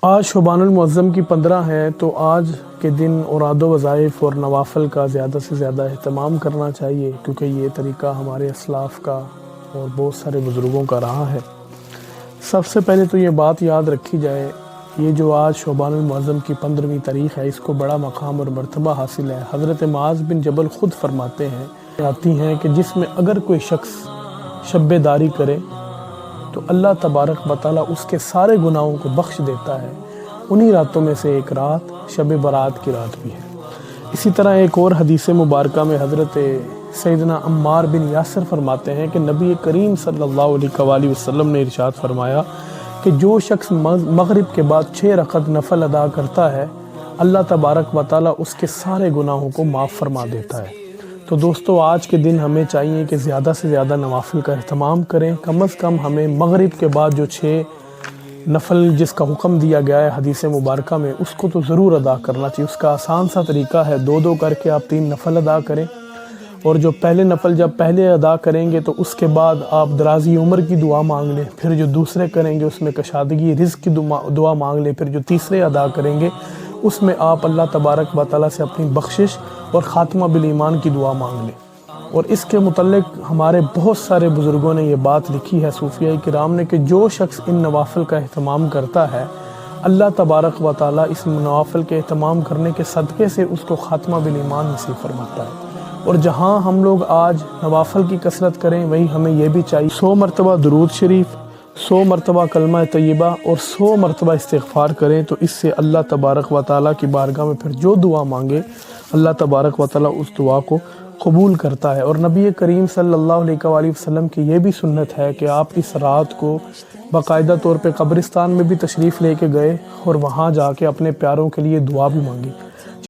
آج شعبان المعظم کی 15 ہے، تو آج کے دن اوراد و وظائف اور نوافل کا زیادہ سے زیادہ اہتمام کرنا چاہیے، کیونکہ یہ طریقہ ہمارے اسلاف کا اور بہت سارے بزرگوں کا رہا ہے۔ سب سے پہلے تو یہ بات یاد رکھی جائے، یہ جو آج شعبان المعظم کی 15ویں تاریخ ہے، اس کو بڑا مقام اور مرتبہ حاصل ہے۔ حضرت معاذ بن جبل خود فرماتے ہیں کہ جس میں اگر کوئی شخص شب داری کرے تو اللہ تبارک و تعالیٰ اس کے سارے گناہوں کو بخش دیتا ہے۔ انہی راتوں میں سے ایک رات شب برات کی رات بھی ہے۔ اسی طرح ایک اور حدیث مبارکہ میں حضرت سیدنا عمار بن یاسر فرماتے ہیں کہ نبی کریم صلی اللہ علیہ وآلہ وسلم نے ارشاد فرمایا کہ جو شخص مغرب کے بعد 6 رکعت نفل ادا کرتا ہے، اللہ تبارک و تعالیٰ اس کے سارے گناہوں کو معاف فرما دیتا ہے۔ تو دوستو، آج کے دن ہمیں چاہیے کہ زیادہ سے زیادہ نوافل کا اہتمام کریں۔ کم از کم ہمیں مغرب کے بعد جو 6 نفل جس کا حکم دیا گیا ہے حدیث مبارکہ میں، اس کو تو ضرور ادا کرنا چاہیے۔ اس کا آسان سا طریقہ ہے، 2 کر کے آپ 3 نفل ادا کریں، اور جو پہلے نفل جب پہلے ادا کریں گے تو اس کے بعد آپ درازی عمر کی دعا مانگ لیں، پھر جو دوسرے کریں گے اس میں کشادگی رزق کی دعا مانگ لیں، پھر جو تیسرے ادا کریں گے اس میں آپ اللہ تبارک و تعالیٰ سے اپنی بخشش اور خاتمہ بالایمان کی دعا مانگ لیں۔ اور اس کے متعلق ہمارے بہت سارے بزرگوں نے یہ بات لکھی ہے، صوفیاء کرام نے، کہ جو شخص ان نوافل کا اہتمام کرتا ہے، اللہ تبارک و تعالیٰ اس نوافل کے اہتمام کرنے کے صدقے سے اس کو خاتمہ بالایمان نصیب فرماتا ہے۔ اور جہاں ہم لوگ آج نوافل کی کثرت کریں، وہیں ہمیں یہ بھی چاہیے 100 مرتبہ درود شریف، 100 مرتبہ کلمہ طیبہ اور 100 مرتبہ استغفار کریں، تو اس سے اللہ تبارک و تعالیٰ کی بارگاہ میں پھر جو دعا مانگے اللہ تبارک و تعالیٰ اس دعا کو قبول کرتا ہے۔ اور نبی کریم صلی اللہ علیہ وآلہ وسلم کی یہ بھی سنت ہے کہ آپ اس رات کو باقاعدہ طور پہ قبرستان میں بھی تشریف لے کے گئے اور وہاں جا کے اپنے پیاروں کے لیے دعا بھی مانگی۔